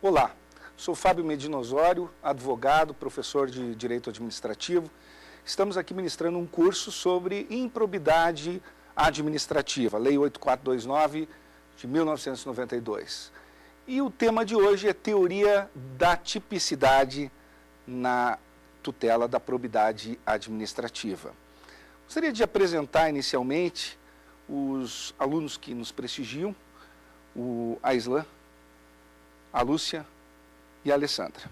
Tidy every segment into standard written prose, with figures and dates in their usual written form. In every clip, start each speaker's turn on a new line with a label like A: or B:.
A: Olá, sou Fábio Medina Osório, advogado, professor de Direito Administrativo. Estamos aqui ministrando um curso sobre improbidade administrativa, Lei 8429 de 1992. E o tema de hoje é teoria da tipicidade na tutela da probidade administrativa. Gostaria de apresentar inicialmente os alunos que nos prestigiam, o Aislan, a Lúcia e a Alessandra.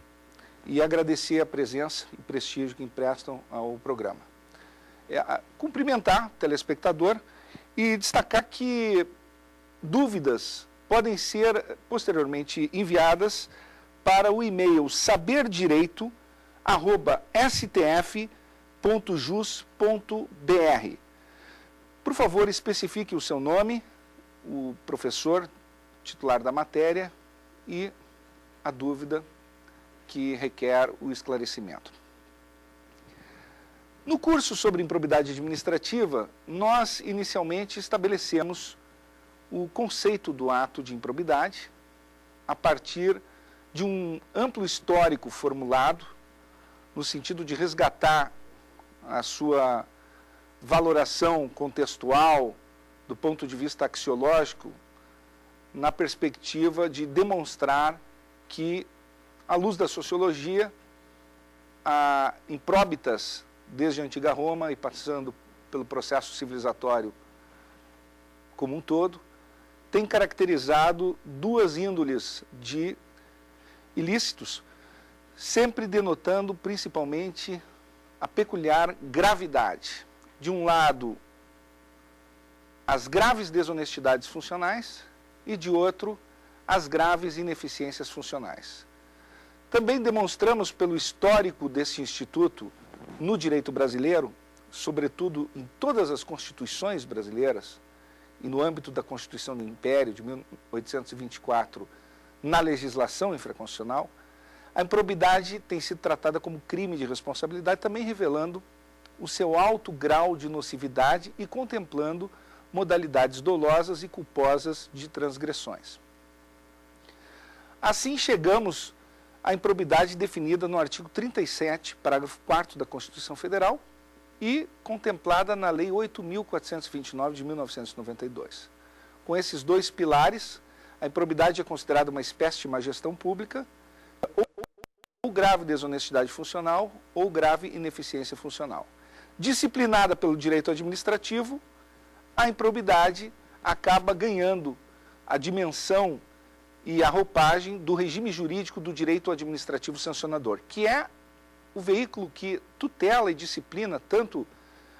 A: E agradecer a presença e prestígio que emprestam ao programa. Cumprimentar o telespectador e destacar que dúvidas podem ser posteriormente enviadas para o e-mail saberdireito@stf.jus.br. Por favor, especifique o seu nome, o professor titular da matéria e a dúvida que requer o esclarecimento. No curso sobre improbidade administrativa, nós inicialmente estabelecemos o conceito do ato de improbidade a partir de um amplo histórico formulado no sentido de resgatar a sua valoração contextual do ponto de vista axiológico na perspectiva de demonstrar que, à luz da sociologia, impróbitas, desde a antiga Roma e passando pelo processo civilizatório como um todo, tem caracterizado duas índoles de ilícitos, sempre denotando principalmente a peculiar gravidade. De um lado, as graves desonestidades funcionais e, de outro, as graves ineficiências funcionais. Também demonstramos pelo histórico desse instituto no direito brasileiro, sobretudo em todas as constituições brasileiras, e no âmbito da Constituição do Império de 1824, na legislação infraconstitucional, a improbidade tem sido tratada como crime de responsabilidade, também revelando o seu alto grau de nocividade e contemplando modalidades dolosas e culposas de transgressões. Assim chegamos à improbidade definida no artigo 37, parágrafo 4º da Constituição Federal e contemplada na Lei 8.429 de 1992. Com esses dois pilares, a improbidade é considerada uma espécie de má gestão pública, ou grave desonestidade funcional, ou grave ineficiência funcional. Disciplinada pelo direito administrativo, a improbidade acaba ganhando a dimensão e a roupagem do regime jurídico do direito administrativo sancionador, que é o veículo que tutela e disciplina tanto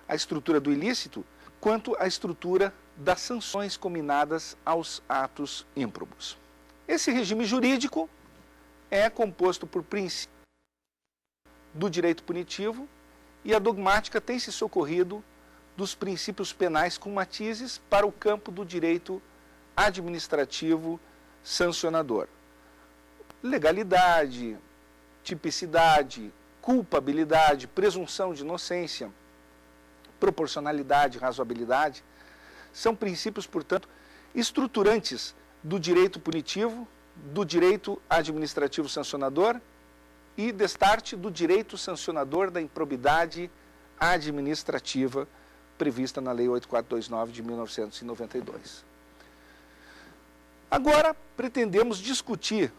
A: a estrutura do ilícito quanto a estrutura das sanções cominadas aos atos ímprobos. Esse regime jurídico é composto por princípios do direito punitivo e a dogmática tem se socorrido dos princípios penais com matizes para o campo do direito administrativo sancionador. Legalidade, tipicidade, culpabilidade, presunção de inocência, proporcionalidade, razoabilidade, são princípios, portanto, estruturantes do direito punitivo, do direito administrativo sancionador e, destarte, do direito sancionador da improbidade administrativa prevista na Lei 8429 de 1992. Agora, pretendemos discutir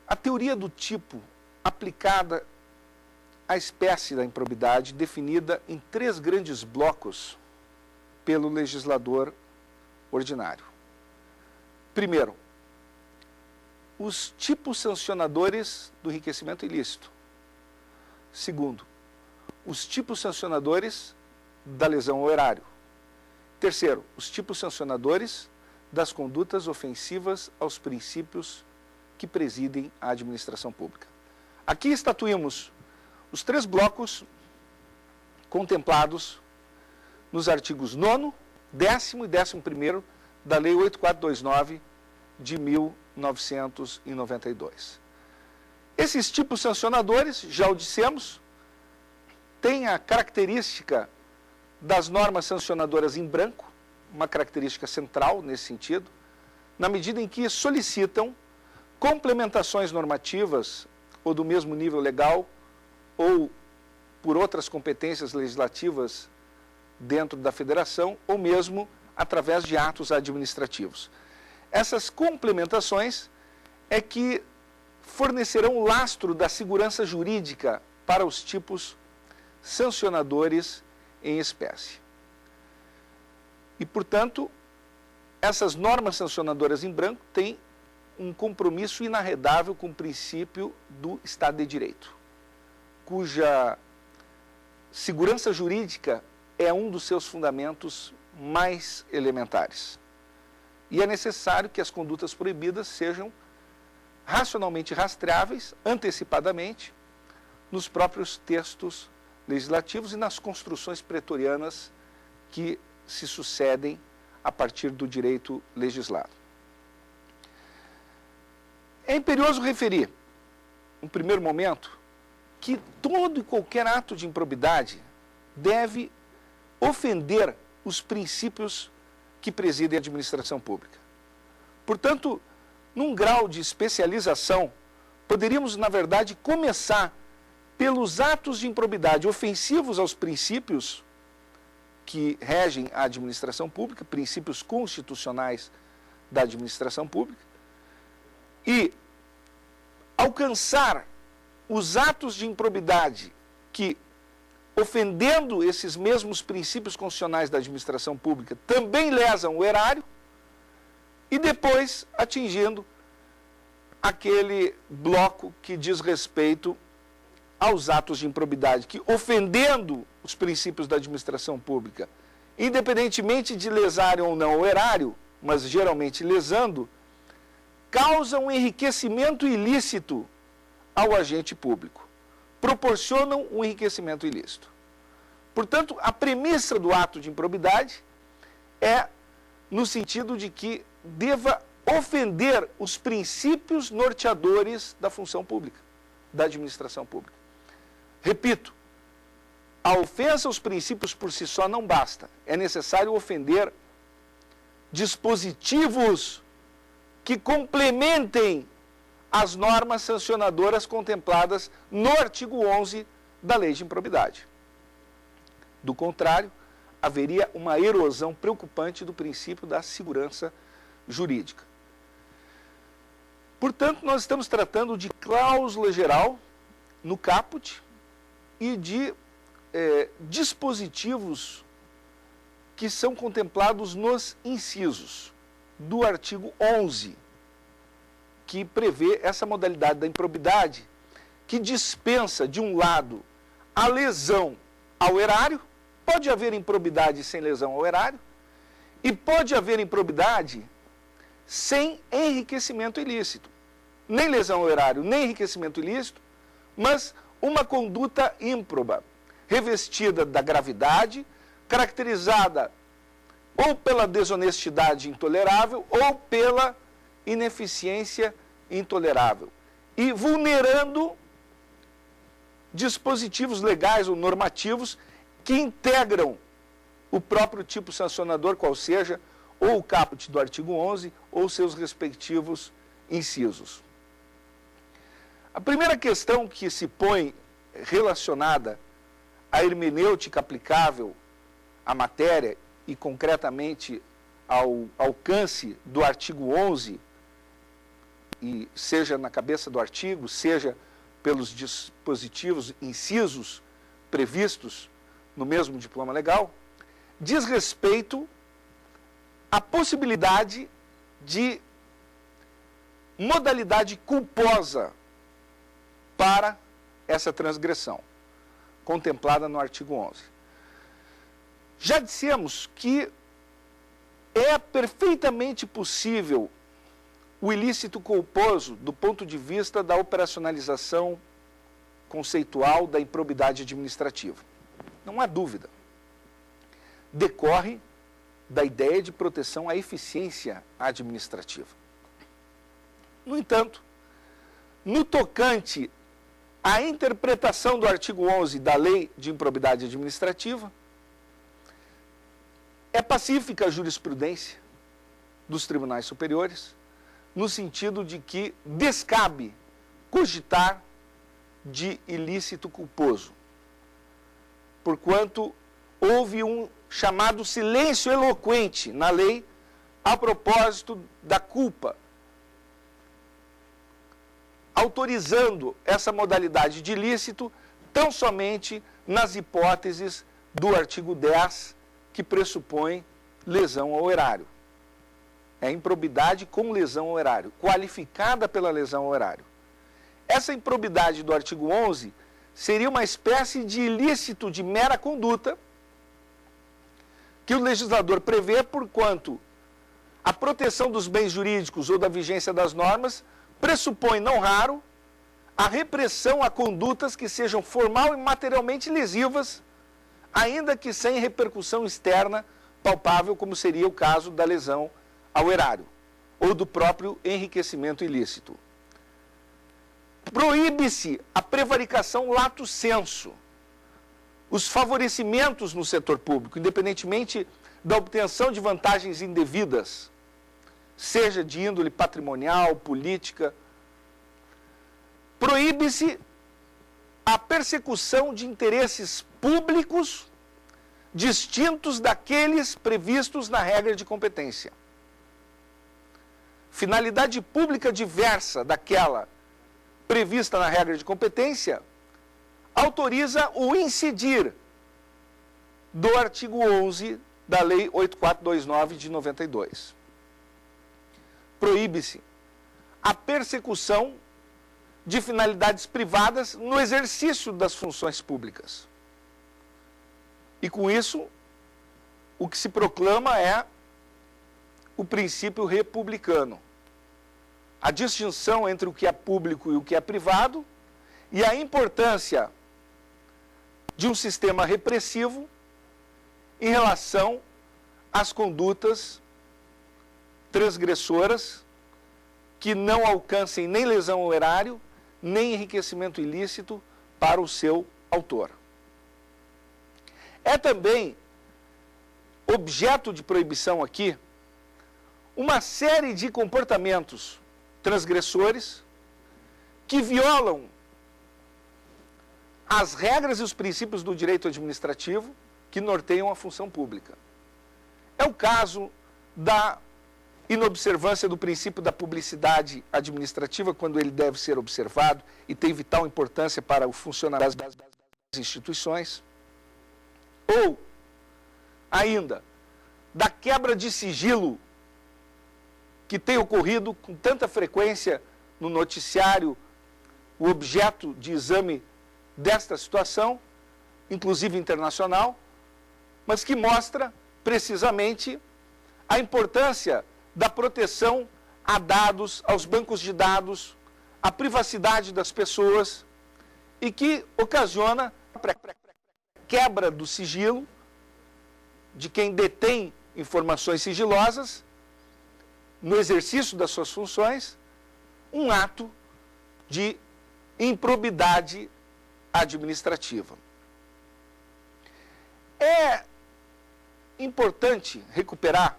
A: a teoria do tipo aplicada à espécie da improbidade definida em 3 grandes blocos pelo legislador ordinário. Primeiro, os tipos sancionadores do enriquecimento ilícito. Segundo, os tipos sancionadores da lesão ao erário. Terceiro, os tipos sancionadores das condutas ofensivas aos princípios que presidem a administração pública. Aqui estatuímos os 3 blocos contemplados nos artigos 9º, 10º e 11º da Lei 8429 de 1992. Esses tipos sancionadores, já o dissemos, têm a característica das normas sancionadoras em branco, uma característica central nesse sentido, na medida em que solicitam complementações normativas ou do mesmo nível legal ou por outras competências legislativas dentro da federação ou mesmo através de atos administrativos. Essas complementações é que fornecerão o lastro da segurança jurídica para os tipos sancionadores em espécie. E, portanto, essas normas sancionadoras em branco têm um compromisso inarredável com o princípio do Estado de Direito, cuja segurança jurídica é um dos seus fundamentos mais elementares. E é necessário que as condutas proibidas sejam racionalmente rastreáveis, antecipadamente, nos próprios textos legislativos e nas construções pretorianas que se sucedem a partir do direito legislado. É imperioso referir, no primeiro momento, que todo e qualquer ato de improbidade deve ofender os princípios que presidem a administração pública. Portanto, num grau de especialização, poderíamos, na verdade, começar pelos atos de improbidade ofensivos aos princípios que regem a administração pública, princípios constitucionais da administração pública, e alcançar os atos de improbidade que, ofendendo esses mesmos princípios constitucionais da administração pública, também lesam o erário, e depois atingindo aquele bloco que diz respeito aos atos de improbidade, que, ofendendo os princípios da administração pública, independentemente de lesarem ou não o erário, mas geralmente lesando, causam um enriquecimento ilícito ao agente público, proporcionam um enriquecimento ilícito. Portanto, a premissa do ato de improbidade é no sentido de que deva ofender os princípios norteadores da função pública, da administração pública. Repito, a ofensa aos princípios por si só não basta. É necessário ofender dispositivos que complementem as normas sancionadoras contempladas no artigo 11 da Lei de Improbidade. Do contrário, haveria uma erosão preocupante do princípio da segurança jurídica. Portanto, nós estamos tratando de cláusula geral no caput e de dispositivos que são contemplados nos incisos do artigo 11, que prevê essa modalidade da improbidade, que dispensa, de um lado, a lesão ao erário. Pode haver improbidade sem lesão ao erário, e pode haver improbidade sem enriquecimento ilícito. Nem lesão ao erário, nem enriquecimento ilícito, mas uma conduta ímproba, revestida da gravidade, caracterizada ou pela desonestidade intolerável ou pela ineficiência intolerável, e vulnerando dispositivos legais ou normativos que integram o próprio tipo sancionador, qual seja, ou o caput do artigo 11, ou seus respectivos incisos. A primeira questão que se põe relacionada à hermenêutica aplicável à matéria e, concretamente, ao alcance do artigo 11, e seja na cabeça do artigo, seja pelos dispositivos, incisos previstos no mesmo diploma legal, diz respeito à possibilidade de modalidade culposa para essa transgressão, contemplada no artigo 11. Já dissemos que é perfeitamente possível o ilícito culposo do ponto de vista da operacionalização conceitual da improbidade administrativa. Não há dúvida. Decorre da ideia de proteção à eficiência administrativa. No entanto, no tocante à interpretação do artigo 11 da Lei de Improbidade Administrativa, é pacífica a jurisprudência dos tribunais superiores no sentido de que descabe cogitar de ilícito culposo, porquanto houve um chamado silêncio eloquente na lei a propósito da culpa, autorizando essa modalidade de ilícito tão somente nas hipóteses do artigo 10, que pressupõe lesão ao erário. É improbidade com lesão ao erário, qualificada pela lesão ao erário. Essa improbidade do artigo 11 seria uma espécie de ilícito de mera conduta que o legislador prevê, porquanto a proteção dos bens jurídicos ou da vigência das normas pressupõe, não raro, a repressão a condutas que sejam formal e materialmente lesivas, ainda que sem repercussão externa palpável, como seria o caso da lesão ao erário, ou do próprio enriquecimento ilícito. Proíbe-se a prevaricação lato sensu, os favorecimentos no setor público, independentemente da obtenção de vantagens indevidas, seja de índole patrimonial, política. Proíbe-se a persecução de interesses públicos distintos daqueles previstos na regra de competência. Finalidade pública diversa daquela prevista na regra de competência autoriza o incidir do artigo 11 da Lei 8429 de 92. Proíbe-se a persecução de finalidades privadas no exercício das funções públicas. E com isso, o que se proclama é o princípio republicano. A distinção entre o que é público e o que é privado e a importância de um sistema repressivo em relação às condutas transgressoras que não alcancem nem lesão ao erário, nem enriquecimento ilícito para o seu autor. É também objeto de proibição aqui uma série de comportamentos transgressores que violam as regras e os princípios do direito administrativo que norteiam a função pública. É o caso da inobservância do princípio da publicidade administrativa, quando ele deve ser observado e tem vital importância para o funcionamento das instituições. Ou, ainda, da quebra de sigilo que tem ocorrido com tanta frequência no noticiário, o objeto de exame desta situação, inclusive internacional, mas que mostra precisamente a importância da proteção a dados, aos bancos de dados, à privacidade das pessoas e que ocasiona a quebra do sigilo de quem detém informações sigilosas no exercício das suas funções, um ato de improbidade administrativa. É importante recuperar,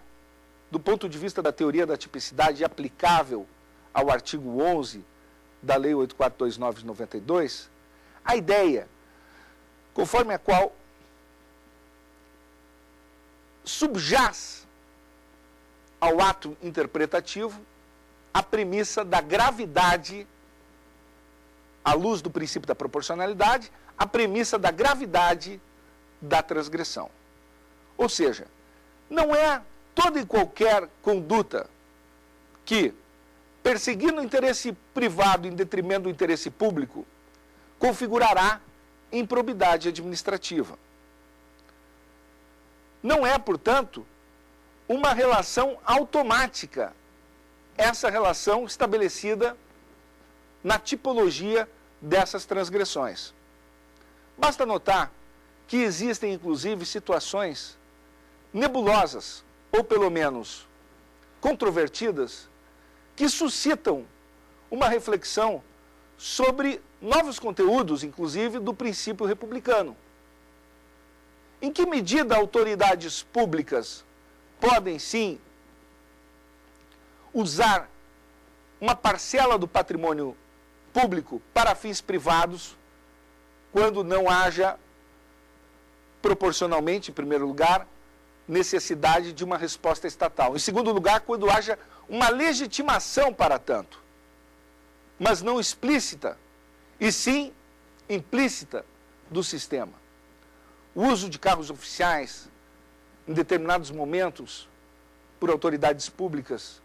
A: do ponto de vista da teoria da tipicidade aplicável ao artigo 11 da Lei 8429 de 92, a ideia conforme a qual subjaz ao ato interpretativo a premissa da gravidade, à luz do princípio da proporcionalidade, a premissa da gravidade da transgressão. Ou seja, não é toda e qualquer conduta que, perseguindo o interesse privado em detrimento do interesse público, configurará improbidade administrativa. Não é, portanto, uma relação automática, essa relação estabelecida na tipologia dessas transgressões. Basta notar que existem, inclusive, situações nebulosas, ou pelo menos controvertidas, que suscitam uma reflexão sobre novos conteúdos, inclusive, do princípio republicano. Em que medida autoridades públicas podem, sim, usar uma parcela do patrimônio público para fins privados, quando não haja, proporcionalmente, em primeiro lugar, necessidade de uma resposta estatal. Em segundo lugar, quando haja uma legitimação para tanto, mas não explícita, e sim implícita do sistema. O uso de carros oficiais, em determinados momentos, por autoridades públicas,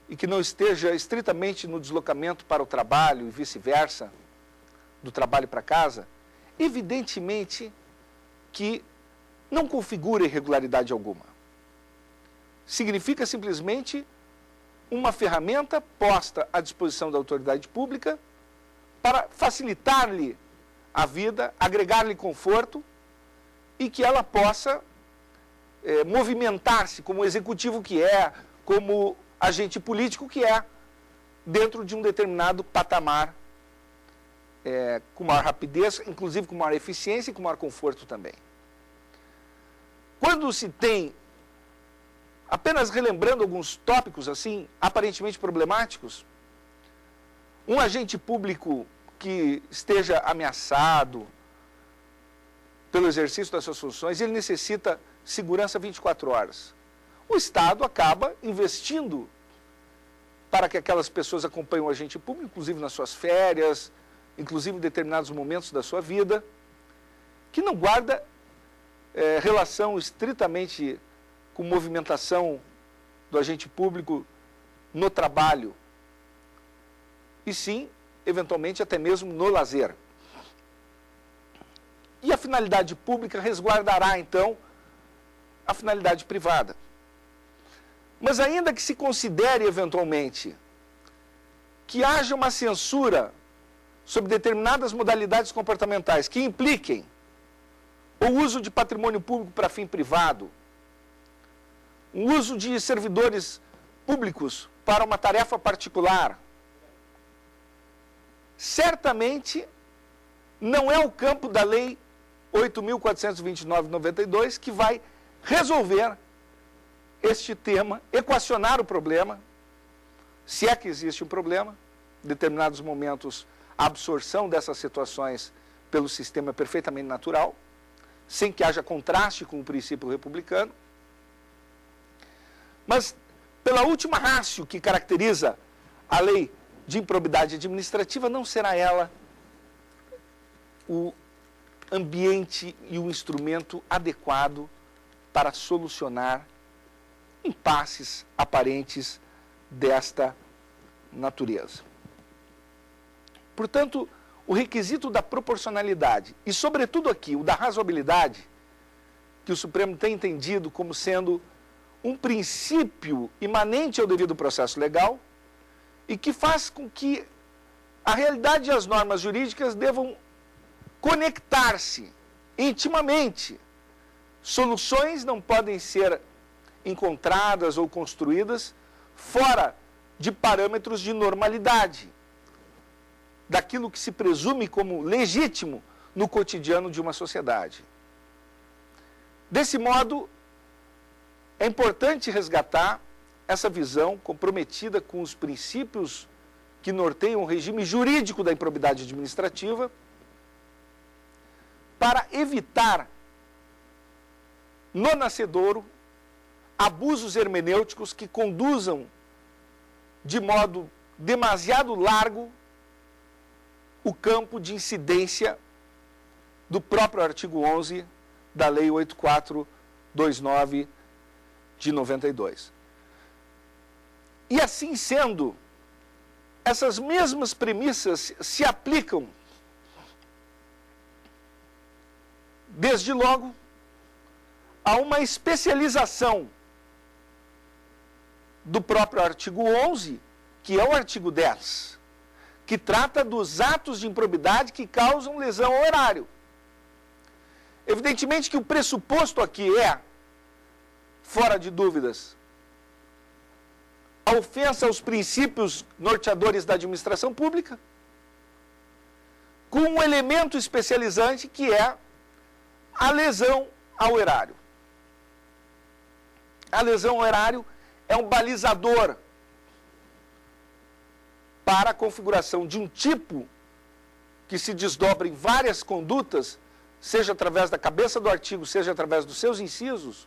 A: e que não esteja estritamente no deslocamento para o trabalho e vice-versa, do trabalho para casa, evidentemente que não configura irregularidade alguma. Significa simplesmente uma ferramenta posta à disposição da autoridade pública para facilitar-lhe a vida, agregar-lhe conforto e que ela possa movimentar-se como executivo que é, como agente político que é, dentro de um determinado patamar, com maior rapidez, inclusive com maior eficiência e com maior conforto também. Quando se tem, apenas relembrando alguns tópicos assim, aparentemente problemáticos, um agente público que esteja ameaçado pelo exercício das suas funções, ele necessita segurança 24 horas. O Estado acaba investindo para que aquelas pessoas acompanhem o agente público, inclusive nas suas férias, inclusive em determinados momentos da sua vida, que não guarda relação estritamente com movimentação do agente público no trabalho, e sim, eventualmente, até mesmo no lazer. E a finalidade pública resguardará, então, a finalidade privada. Mas ainda que se considere, eventualmente, que haja uma censura sobre determinadas modalidades comportamentais que impliquem o uso de patrimônio público para fim privado, o uso de servidores públicos para uma tarefa particular, certamente não é o campo da Lei 8.429/92 que vai resolver este tema, equacionar o problema, se é que existe um problema, em determinados momentos a absorção dessas situações pelo sistema é perfeitamente natural, sem que haja contraste com o princípio republicano. Mas, pela última ratio que caracteriza a lei de improbidade administrativa, não será ela o ambiente e o instrumento adequado para solucionar impasses aparentes desta natureza. Portanto, o requisito da proporcionalidade e, sobretudo aqui, o da razoabilidade, que o Supremo tem entendido como sendo um princípio imanente ao devido processo legal e que faz com que a realidade e as normas jurídicas devam conectar-se intimamente. Soluções não podem ser encontradas ou construídas fora de parâmetros de normalidade, daquilo que se presume como legítimo no cotidiano de uma sociedade. Desse modo, é importante resgatar essa visão comprometida com os princípios que norteiam o regime jurídico da improbidade administrativa para evitar no nascedouro abusos hermenêuticos que conduzam de modo demasiado largo o campo de incidência do próprio artigo 11 da Lei 8429 de 92. E assim sendo, essas mesmas premissas se aplicam, desde logo, a uma especialização do próprio artigo 11, que é o artigo 10, que trata dos atos de improbidade que causam lesão ao erário. Evidentemente que o pressuposto aqui é, fora de dúvidas, a ofensa aos princípios norteadores da administração pública, com um elemento especializante que é a lesão ao erário. A lesão ao erário é um balizador para a configuração de um tipo que se desdobra em várias condutas, seja através da cabeça do artigo, seja através dos seus incisos,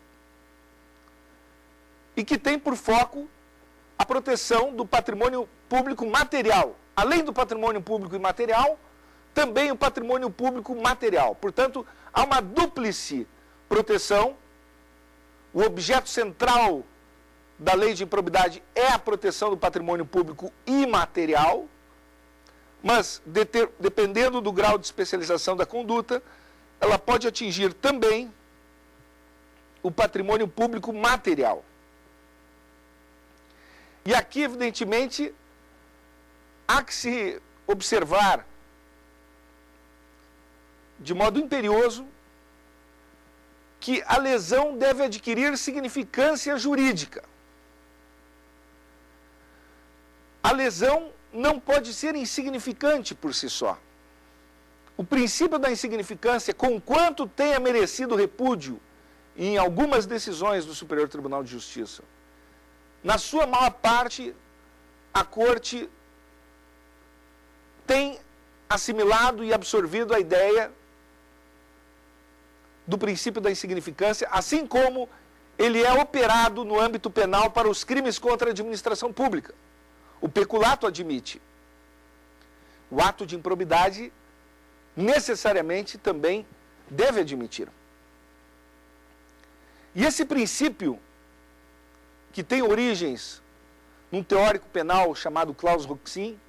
A: e que tem por foco a proteção do patrimônio público material. Além do patrimônio público imaterial, também o patrimônio público material. Portanto, há uma dúplice proteção. O objeto central da lei de improbidade é a proteção do patrimônio público imaterial, mas, dependendo do grau de especialização da conduta, ela pode atingir também o patrimônio público material. E aqui, evidentemente, há que se observar de modo imperioso que a lesão deve adquirir significância jurídica. A lesão não pode ser insignificante por si só. O princípio da insignificância, conquanto tenha merecido repúdio em algumas decisões do Superior Tribunal de Justiça, na sua maior parte, a Corte tem assimilado e absorvido a ideia do princípio da insignificância, assim como ele é operado no âmbito penal para os crimes contra a administração pública. O peculato admite. O ato de improbidade necessariamente também deve admitir. E esse princípio, que tem origens num teórico penal chamado Klaus Roxin,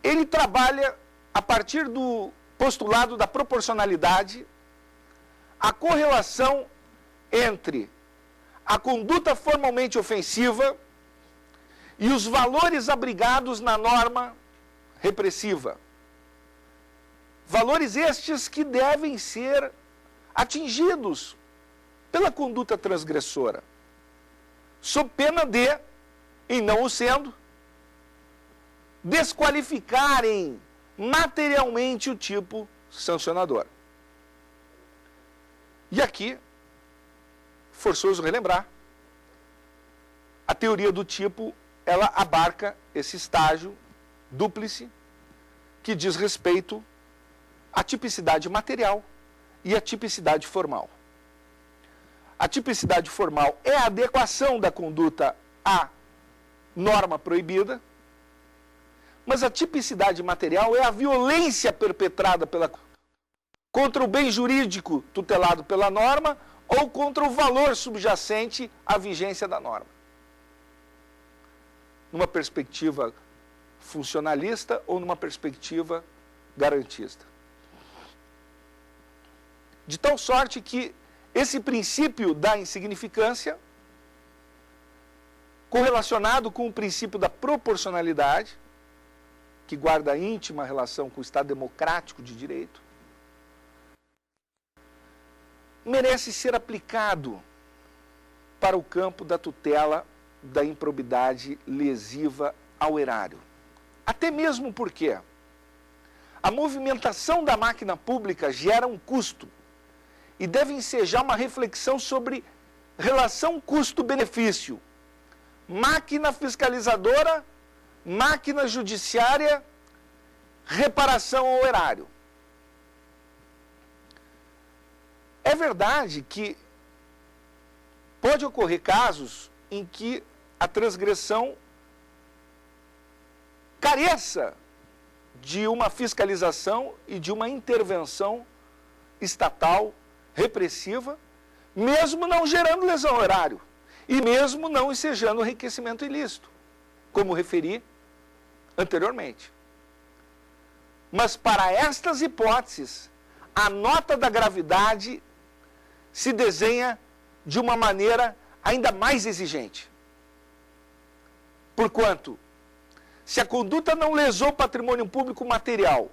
A: ele trabalha a partir do postulado da proporcionalidade, a correlação entre a conduta formalmente ofensiva e os valores abrigados na norma repressiva. Valores estes que devem ser atingidos pela conduta transgressora, sob pena de, em não o sendo, desqualificarem materialmente o tipo sancionador. E aqui, forçoso relembrar, a teoria do tipo, ela abarca esse estágio dúplice que diz respeito à tipicidade material e à tipicidade formal. A tipicidade formal é a adequação da conduta à norma proibida, mas a tipicidade material é a violência perpetrada contra o bem jurídico tutelado pela norma ou contra o valor subjacente à vigência da norma. Numa perspectiva funcionalista ou numa perspectiva garantista. De tal sorte que esse princípio da insignificância, correlacionado com o princípio da proporcionalidade, que guarda íntima relação com o Estado democrático de direito, merece ser aplicado para o campo da tutela da improbidade lesiva ao erário. Até mesmo porque a movimentação da máquina pública gera um custo e deve ensejar uma reflexão sobre relação custo-benefício. Máquina fiscalizadora, máquina judiciária, reparação ao erário. É verdade que pode ocorrer casos em que a transgressão careça de uma fiscalização e de uma intervenção estatal repressiva, mesmo não gerando lesão ao erário e mesmo não ensejando enriquecimento ilícito, como referi anteriormente. Mas para estas hipóteses, a nota da gravidade se desenha de uma maneira ainda mais exigente. Porquanto, se a conduta não lesou patrimônio público material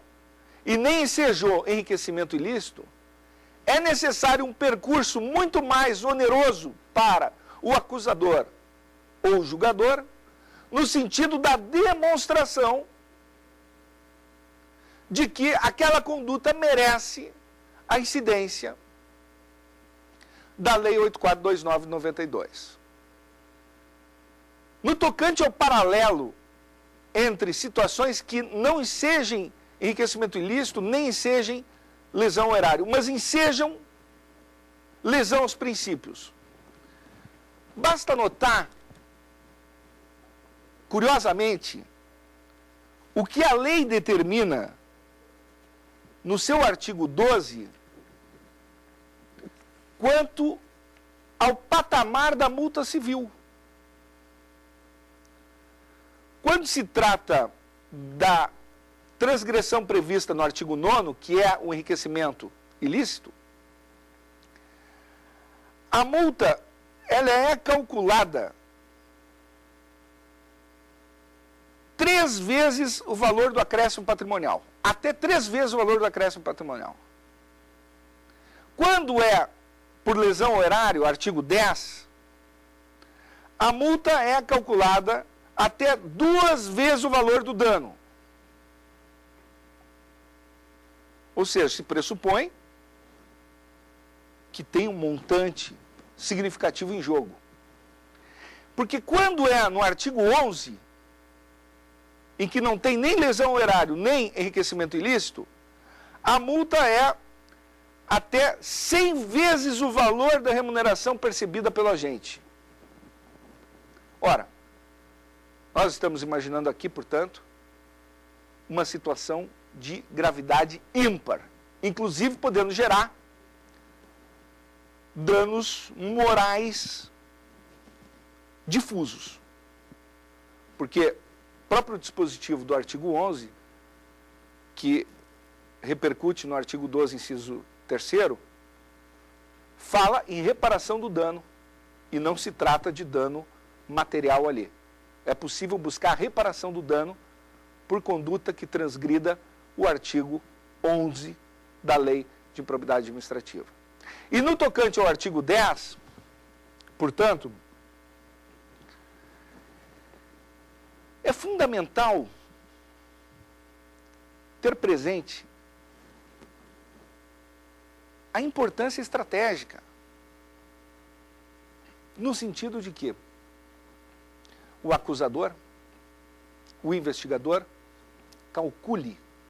A: e nem ensejou enriquecimento ilícito, é necessário um percurso muito mais oneroso para o acusador ou o julgador, no sentido da demonstração de que aquela conduta merece a incidência da Lei 8429/92. No tocante ao paralelo entre situações que não sejam enriquecimento ilícito, nem sejam lesão ao erário, mas sejam lesão aos princípios. Basta notar, curiosamente, o que a lei determina no seu artigo 12 quanto ao patamar da multa civil. Quando se trata da transgressão prevista no artigo 9º, que é o enriquecimento ilícito, a multa ela é calculada 3 vezes o valor do acréscimo patrimonial. Até 3 vezes o valor do acréscimo patrimonial. Quando é por lesão ao erário, artigo 10, a multa é calculada até 2 vezes o valor do dano. Ou seja, se pressupõe que tem um montante significativo em jogo. Porque quando é no artigo 11, em que não tem nem lesão ao erário, nem enriquecimento ilícito, a multa é até 100 vezes o valor da remuneração percebida pelo agente. Ora, nós estamos imaginando aqui, portanto, uma situação de gravidade ímpar, inclusive podendo gerar danos morais difusos. Porque o próprio dispositivo do artigo 11, que repercute no artigo 12, inciso 3º, fala em reparação do dano e não se trata de dano material ali. É possível buscar a reparação do dano por conduta que transgrida o artigo 11 da Lei de Improbidade Administrativa. E no tocante ao artigo 10, portanto, é fundamental ter presente a importância estratégica, no sentido de que o acusador, o investigador, calcule